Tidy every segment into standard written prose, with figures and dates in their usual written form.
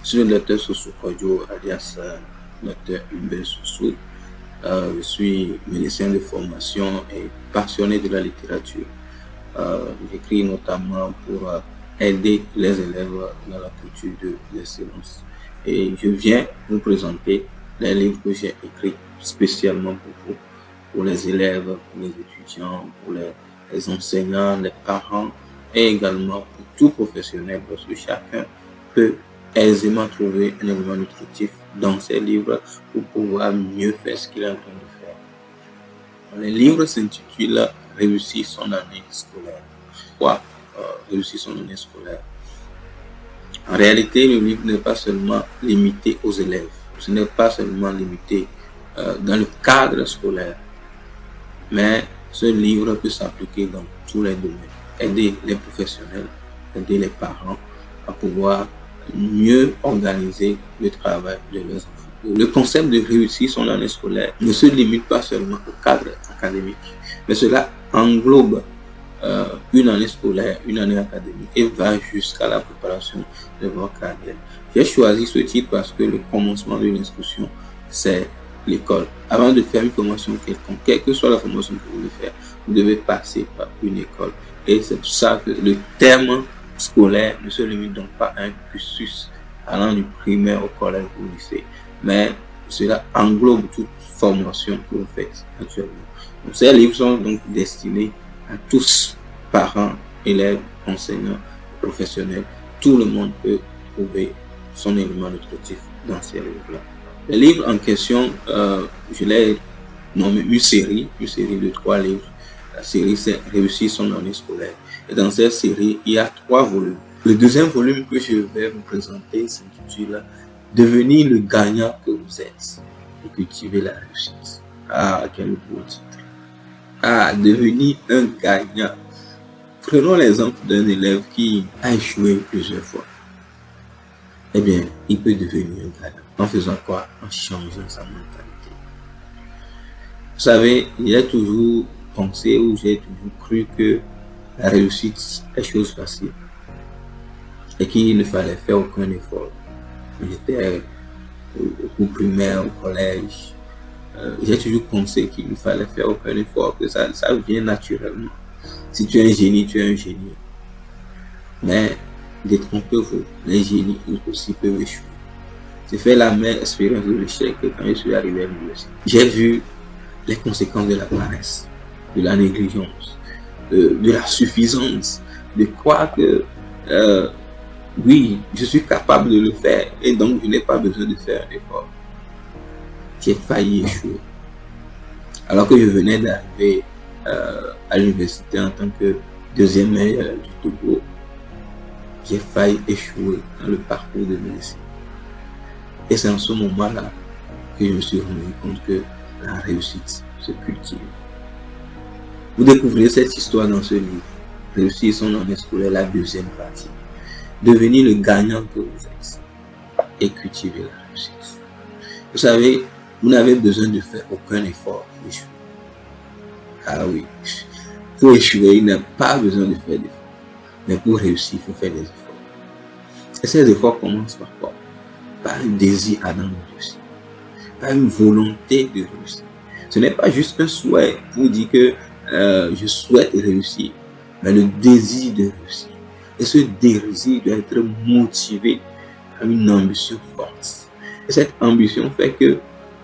Je suis le lecteur Soso Kodjo, alias lecteur Hubert Soso. Je suis musicien de formation et passionné de la littérature. J'écris notamment pour aider les élèves dans la culture de l'excellence. Et je viens vous présenter les livres que j'ai écrits spécialement pour vous, pour les élèves, pour les étudiants, pour les enseignants, les parents et également pour tout professionnel, parce que chacun peut aisément trouver un élément nutritif dans ces livres pour pouvoir mieux faire ce qu'il est en train de faire. Les livres s'intitulent Réussir son année scolaire. Pourquoi réussir son année scolaire? En réalité, le livre n'est pas seulement limité aux élèves, ce n'est pas seulement limité dans le cadre scolaire, mais ce livre peut s'appliquer dans tous les domaines. Aider les professionnels, aider les parents à pouvoir mieux organiser le travail de leurs enfants. Le concept de réussir son année scolaire ne se limite pas seulement au cadre académique, mais cela englobe une année scolaire, une année académique et va jusqu'à la préparation de votre carrière. J'ai choisi ce titre parce que le commencement d'une instruction, c'est l'école. Avant de faire une formation quelconque, quelle que soit la formation que vous voulez faire, vous devez passer par une école. Et c'est pour ça que le terme scolaire ne se limite donc pas à un cursus allant du primaire au collège ou au lycée, mais cela englobe toute formation que vous faites actuellement. Donc, ces livres sont donc destinés à tous, parents, élèves, enseignants, professionnels. Tout le monde peut trouver son élément nutritif dans ces livres-là. Les livres en question, je l'ai nommé une série de 3 livres. La série, c'est Réussir son année scolaire. Et dans cette série, il y a 3 volumes. Le deuxième volume que je vais vous présenter s'intitule Devenir le gagnant que vous êtes et cultiver la réussite. Ah, quel beau titre. Ah, devenir un gagnant. Prenons l'exemple d'un élève qui a échoué plusieurs fois. Eh bien, il peut devenir un gagnant. En faisant quoi? En changeant sa mentalité. Vous savez, j'ai toujours pensé ou j'ai toujours cru que la réussite est chose facile et qu'il ne fallait faire aucun effort. Quand j'étais au primaire, au collège, j'ai toujours pensé qu'il ne fallait faire aucun effort, que ça vient naturellement. Si tu es un génie, tu es un génie. Mais détrompez-vous, les génies aussi peuvent échouer. J'ai fait la même expérience de l'échec quand je suis arrivé à l'université. J'ai vu les conséquences de la paresse, de la négligence, de la suffisance, de croire que oui, je suis capable de le faire et donc je n'ai pas besoin de faire un effort. J'ai failli échouer. Alors que je venais d'arriver à l'université en tant que deuxième meilleur du Togo, j'ai failli échouer dans le parcours de médecine. Et c'est en ce moment-là que je me suis rendu compte que la réussite se cultive. Vous découvrez cette histoire dans ce livre, Réussir son année scolaire, la deuxième partie. Devenir le gagnant que vous êtes et cultiver la réussite. Vous savez, vous n'avez besoin de faire aucun effort pour échouer. Ah oui, pour échouer, il n'a pas besoin de faire d'efforts. Mais pour réussir, il faut faire des efforts. Et ces efforts commencent par quoi? Par un désir ardent de réussir, par une volonté de réussir. Ce n'est pas juste un souhait pour dire que je souhaite réussir, mais le désir de réussir. Et ce désir doit être motivé par une ambition forte. Et cette ambition fait que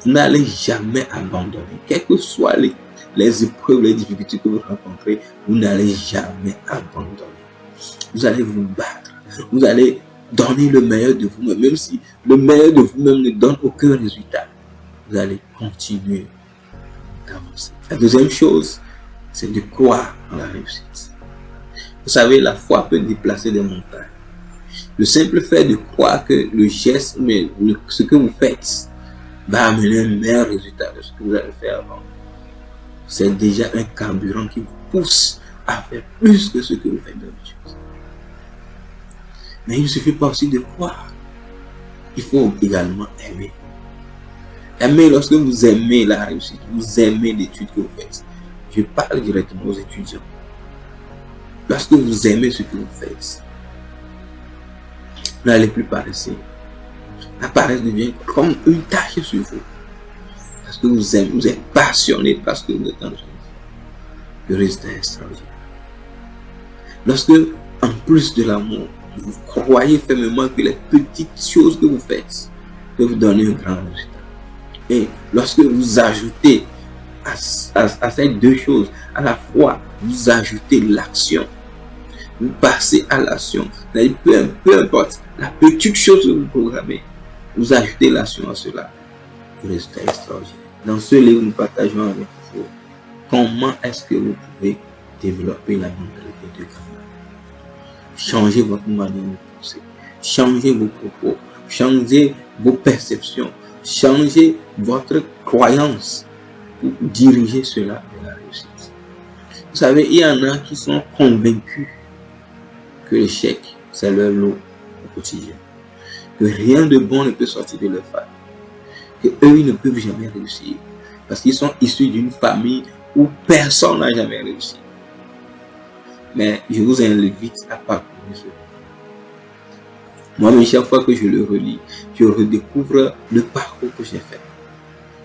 vous n'allez jamais abandonner. Quelles que soient les épreuves, les difficultés que vous rencontrez, vous n'allez jamais abandonner. Vous allez vous battre. Vous allez donner le meilleur de vous-même. Même si le meilleur de vous-même ne donne aucun résultat, vous allez continuer d'avancer. La deuxième chose, c'est de croire en la réussite. Vous savez, la foi peut déplacer des montagnes. Le simple fait de croire que le geste, mais ce que vous faites, va amener un meilleur résultat de ce que vous allez faire avant, c'est déjà un carburant qui vous pousse à faire plus que ce que vous faites d'habitude. Mais il ne suffit pas aussi de croire. Il faut également aimer. Aimer lorsque vous aimez la réussite, vous aimez l'étude que vous faites. Je parle directement aux étudiants. Lorsque vous aimez ce que vous faites, vous n'allez plus paresser. La paresse devient comme une tâche sur vous. Parce que vous aimez, vous êtes passionné parce que vous êtes en train de faire. Le résultat est extraordinaire. Lorsque, en plus de l'amour, vous croyez fermement que les petites choses que vous faites peuvent vous donner un grand résultat. Et lorsque vous ajoutez à ces deux choses, à la fois, vous ajoutez l'action, vous passez à l'action. Peu importe la petite chose que vous programmez, vous ajoutez l'action à cela. Le résultat est extraordinaire. Dans ce livre, nous partageons avec vous comment est-ce que vous pouvez développer la mentalité de gagnant. Changez votre manière de penser, changez vos propos, changez vos perceptions, changez votre croyance pour diriger cela vers la réussite. Vous savez, il y en a qui sont convaincus que l'échec, c'est leur lot au quotidien, que rien de bon ne peut sortir de leur famille, que eux, ils ne peuvent jamais réussir, parce qu'ils sont issus d'une famille où personne n'a jamais réussi. Mais je vous invite à parcourir ce livre. Moi, chaque fois que je le relis, je redécouvre le parcours que j'ai fait.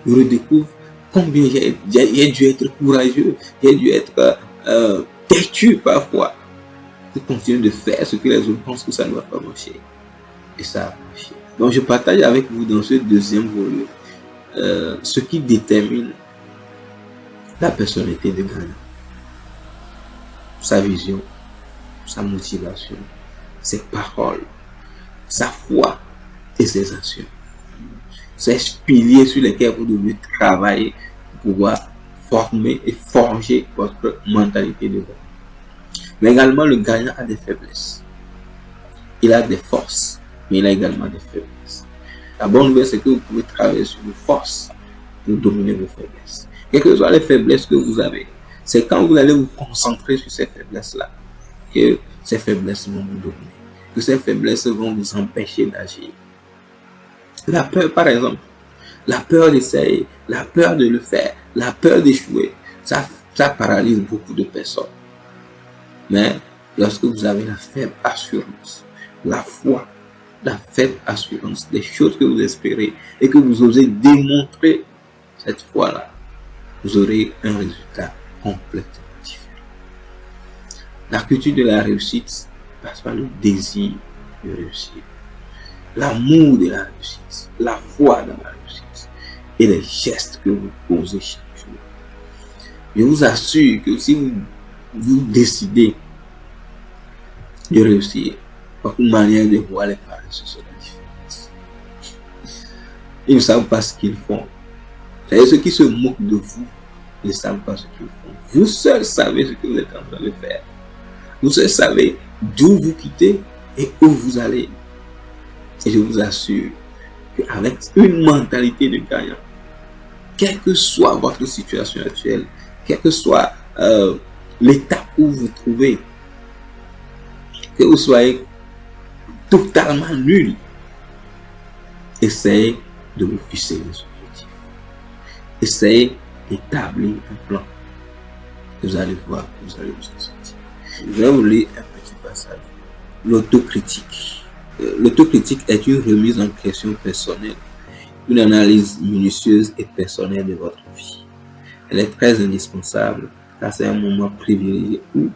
Je redécouvre combien j'ai dû être courageux, j'ai dû être têtu parfois pour continuer de faire ce que les autres pensent que ça ne va pas marcher. Et ça a marché. Donc je partage avec vous dans ce deuxième volume ce qui détermine la personnalité de gagnant. Sa vision, sa motivation, ses paroles, sa foi et ses actions. C'est piliers sur lesquels vous devez travailler pour pouvoir former et forger votre mentalité de gagnant. Mais également, le gagnant a des faiblesses. Il a des forces, mais il a également des faiblesses. La bonne nouvelle, c'est que vous pouvez travailler sur vos forces pour dominer vos faiblesses. Quelles que soient les faiblesses que vous avez, c'est quand vous allez vous concentrer sur ces faiblesses-là que ces faiblesses vont vous dominer, que ces faiblesses vont vous empêcher d'agir. La peur, par exemple, la peur d'essayer, la peur de le faire, la peur d'échouer, ça paralyse beaucoup de personnes. Mais lorsque vous avez la faible assurance, la foi, la faible assurance des choses que vous espérez et que vous osez démontrer cette foi-là, vous aurez un résultat complètement différent. La culture de la réussite passe par le désir de réussir, l'amour de la réussite, la foi dans la réussite et les gestes que vous posez chaque jour. Je vous assure que si vous décidez de réussir, votre manière de voir les paresseux sera différente. Ils ne savent pas ce qu'ils font. C'est ceux qui se moquent de vous ne savent pas ce qu'ils font. Vous seuls savez ce que vous êtes en train de faire. Vous seuls savez d'où vous quittez et où vous allez. Et je vous assure qu'avec une mentalité de gagnant, quelle que soit votre situation actuelle, quel que soit l'état où vous vous trouvez, que vous soyez totalement nul, essayez de vous fixer des objectifs. Essayez d'établir un plan. Vous allez voir que vous allez vous en sortir. Je vais vous lire un petit passage. L'autocritique. L'autocritique est une remise en question personnelle, une analyse minutieuse et personnelle de votre vie. Elle est très indispensable car c'est un moment privilégié où,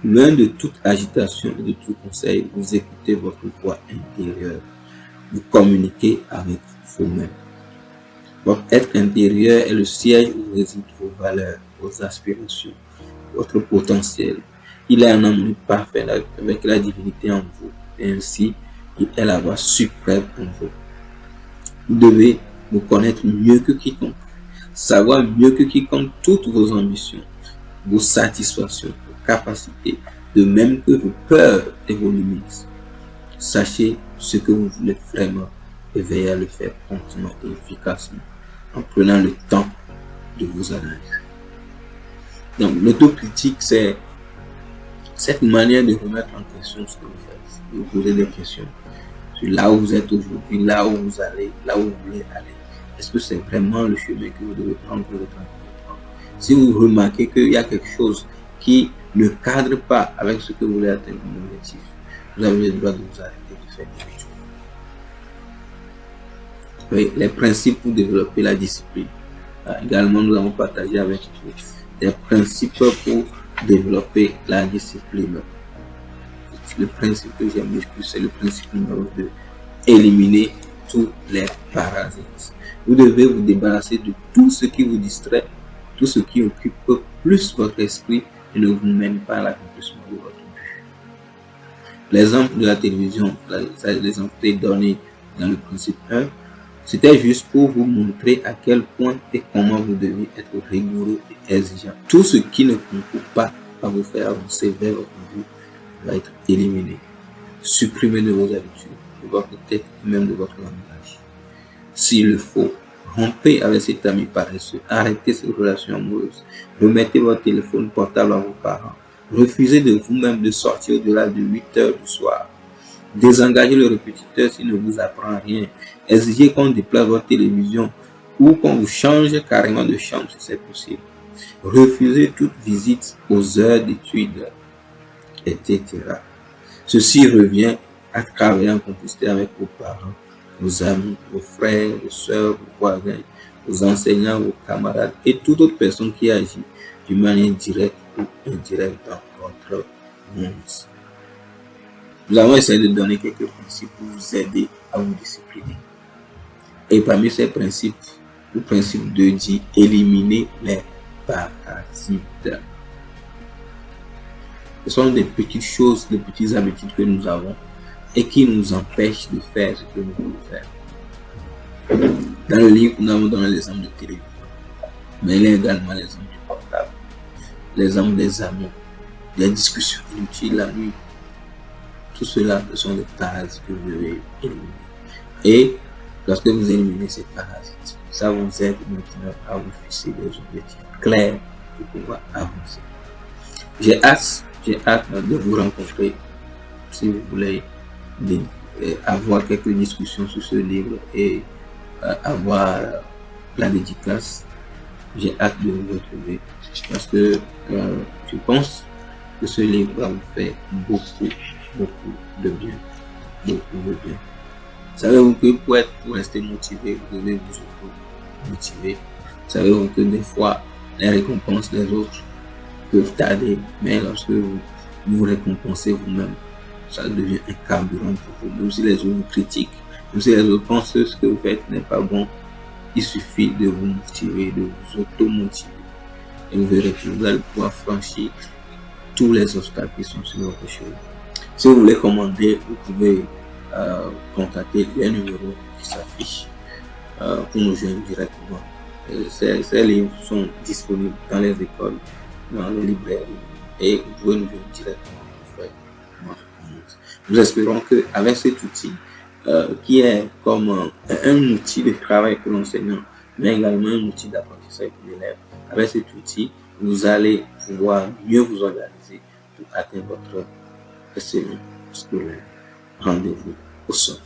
loin de toute agitation et de tout conseil, vous écoutez votre voix intérieure. Vous communiquez avec vous-même. Votre être intérieur est le siège où résident vos valeurs, vos aspirations, votre potentiel. Il est un homme parfait avec la divinité en vous. Et ainsi, il est la voix suprême en vous. Vous devez vous connaître mieux que quiconque. Savoir mieux que quiconque toutes vos ambitions, vos satisfactions, vos capacités, de même que vos peurs et vos limites. Sachez ce que vous voulez vraiment et veillez à le faire promptement et efficacement en prenant le temps de vous analyser. Donc l'autocritique, c'est cette manière de remettre en question ce que vous faites, de vous poser des questions sur là où vous êtes aujourd'hui, là où vous allez, là où vous voulez aller. Est-ce que c'est vraiment le chemin que vous devez prendre pour le temps de prendre? Si vous remarquez qu'il y a quelque chose qui ne cadre pas avec ce que vous voulez atteindre comme objectif, vous avez le droit de vous arrêter de faire demi-tour. Oui, les principes pour développer la discipline. Également, nous avons partagé avec vous des principes pour développer la discipline. Le principe que j'aime le plus, c'est le principe numéro 2. Éliminer tous les parasites. Vous devez vous débarrasser de tout ce qui vous distrait, tout ce qui occupe plus votre esprit et ne vous mène pas à l'accomplissement de votre but. L'exemple de la télévision, l'exemple qui est donné dans le principe 1, c'était juste pour vous montrer à quel point et comment vous devez être rigoureux et exigeant. Tout ce qui ne concourt pas à vous faire avancer vers votre but va être éliminé. Supprimez de vos habitudes, de votre tête et même de votre langage. S'il le faut, rompez avec cet ami paresseux, arrêtez cette relation amoureuse, remettez votre téléphone portable à vos parents, refusez de vous-même de sortir au-delà de 8 heures du soir. Désengagez le répétiteur s'il ne vous apprend rien. Exigez qu'on déplace votre télévision ou qu'on vous change carrément de chambre si c'est possible. Refusez toute visite aux heures d'études, etc. Ceci revient à travailler en complicité avec vos parents, vos amis, vos frères, vos soeurs, vos voisins, vos enseignants, vos camarades et toute autre personne qui agit d'une manière directe ou indirecte dans votre monde. Nous avons essayé de donner quelques principes pour vous aider à vous discipliner. Et parmi ces principes, le principe 2 dit éliminer les parasites. Ce sont des petites choses, des petites habitudes que nous avons et qui nous empêchent de faire ce que nous voulons faire. Dans le livre, nous avons donné l'exemple de télévision, mais il y a également l'exemple du portable, l'exemple des amours, des discussions inutiles la nuit. Tout cela, ce sont des parasites que vous devez éliminer. Et lorsque vous éliminez ces parasites, ça vous aide maintenant à vous fixer des objectifs clairs pour pouvoir avancer. J'ai hâte de vous rencontrer si vous voulez avoir quelques discussions sur ce livre et avoir la dédicace. J'ai hâte de vous retrouver parce que je pense que ce livre va vous faire beaucoup de bien. Beaucoup de bien. Savez-vous que pour rester motivé, vous devez vous auto-motiver. Savez-vous que des fois, les récompenses des autres peuvent tarder, mais lorsque vous vous récompensez vous-même, ça devient un carburant pour vous. Même si les autres vous critiquent, même si les autres pensent que ce que vous faites n'est pas bon, il suffit de vous motiver, de vous auto-motiver. Et vous verrez que vous allez pouvoir franchir tous les obstacles qui sont sur votre chemin. Si vous voulez commander, vous pouvez contacter les numéros qui s'affichent pour nous joindre directement. Ces livres sont disponibles dans les écoles, dans les librairies et vous pouvez nous joindre directement pour faire notre commande. Nous espérons qu'avec cet outil, qui est comme un outil de travail pour l'enseignant, mais également un outil d'apprentissage pour l'élève, avec cet outil, vous allez pouvoir mieux vous organiser pour atteindre votre excellence scolaire. Rendez-vous au sommet.